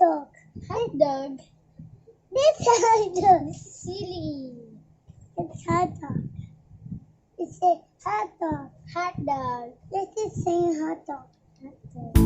dog. Hot dog. This hot dog. Silly. It's hot dog. It's a hot dog. Hot dog. This is saying hot dog. Hot dog.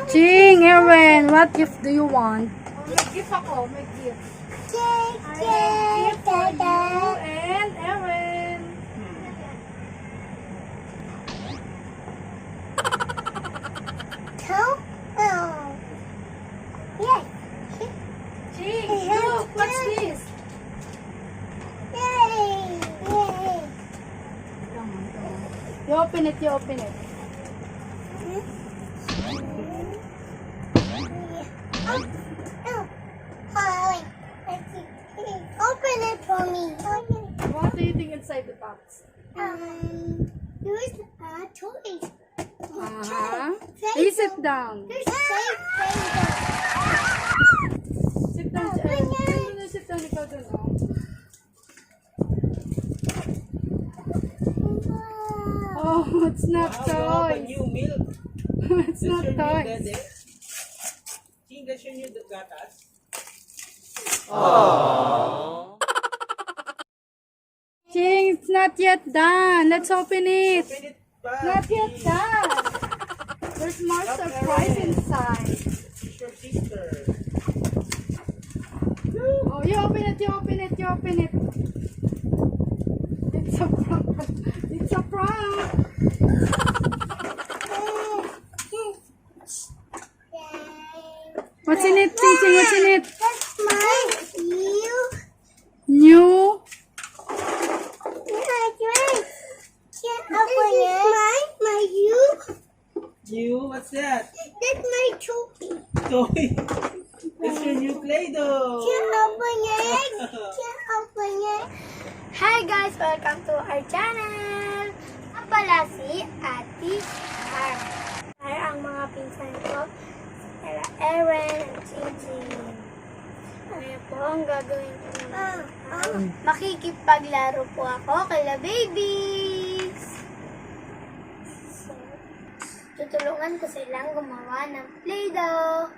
Ching, Eren, what gift do you want? May gift ako, may gift. Cake, And Eren. Oh. Yes. Ching, look, what's this? Yay. Yay. Come on, come on. You open it, you open it. Open it for me. What do you think inside the box? There's toys. Please sit down. There's safe. Sit down, Eren. Sit down, ikaw dun, oh. Oh, it's not Wow, a toys. new milk. It's not toys. Ching, that's your new gatas. Ching, it's not yet done. Let's open it. Open it pa. Not yet done. There's more Stop, surprise Eren. inside. It's your sister. Oh, you open it, you open it, you open it. It's a prank. It's a prank. What's in it, Ching Ching? What's in it? That's mine. You. New. Can't open it. Mine. My you. You, what's that? That's my trophy. Toy. That's your new Play-Doh. Can't open it. Can't open it. Hi guys, welcome to our channel. Ang pala si Ate Starr. Ay ang mga pinsan ko, sila Eren at Gigi. Ngayon po ang gagawin ko naman. Makikipaglaro po ako kay babies. So, tutulungan ko silang gumawa ng Play-Doh.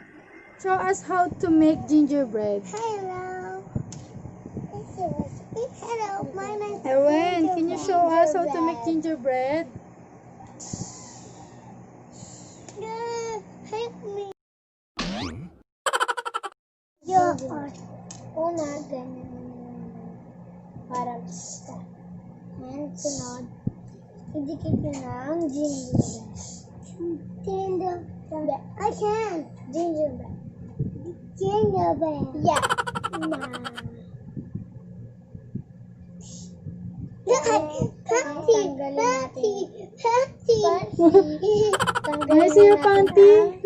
Show us how to make gingerbread. Hello. Hello, my name is Eren, can you show us how to make gingerbread? Help me. Una, ganyan. Para basta. And sunod, idikit nyo ng gingerbread. Gingerbread. I can. Gingerbread. Gingerbread. Yeah. Can I see your panty?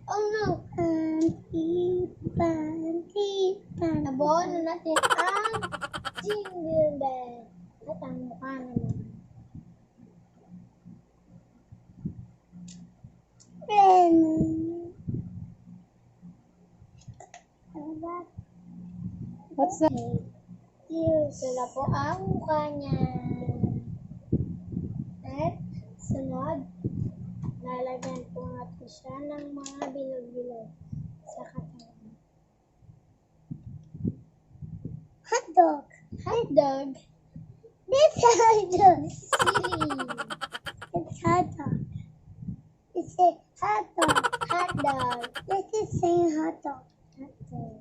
Oh no! Panty. Nabuo na natin ang gingerbread. At ang mukha naman. What's that? Ito na po ang mukha niya. At sunod, lalagyan po natin siya ng mga bilog-bilog sa katawan. Hot dog. Hot dog. This hot dog. Silly. It's hot dog. It's a hot dog. Hot dog. This is saying hot dog. Hot dog.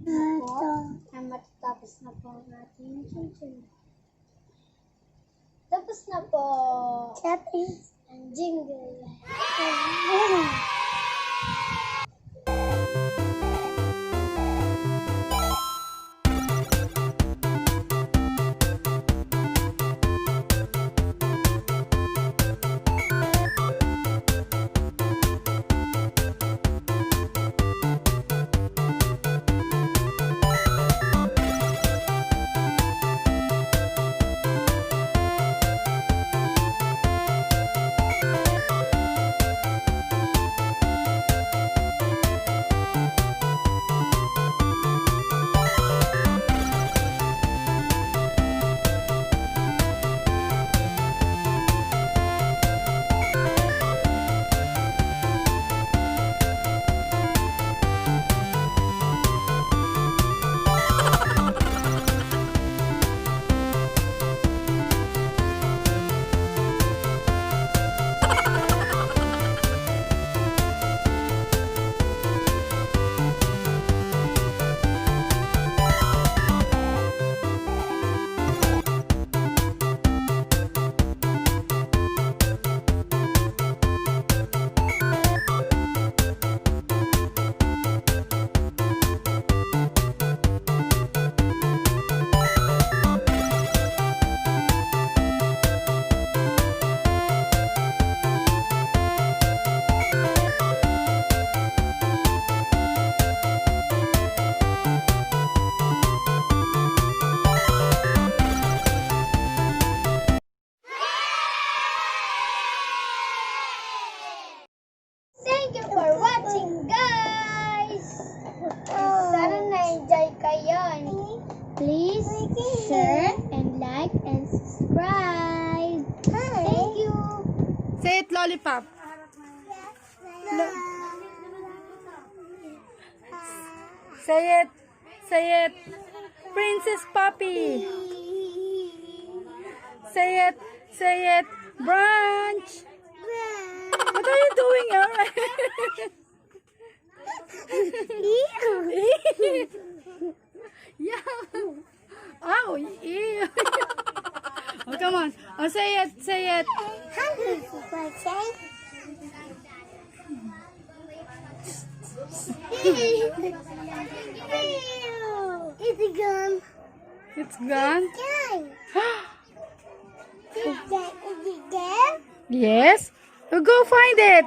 Hot dog. Ay, matatapos na po ang ating chinchin. Tapos na po. Tapos ang jingle. Say it, lollipop. Say it. Say it. Princess Puppy. Say it. Say it. Branch. What are you doing, Eren? Yeah. Oh, ew. Oh, come on. Oh, say it. Say it. It's gone. It's gone? Is it there? Yes. We'll go find it.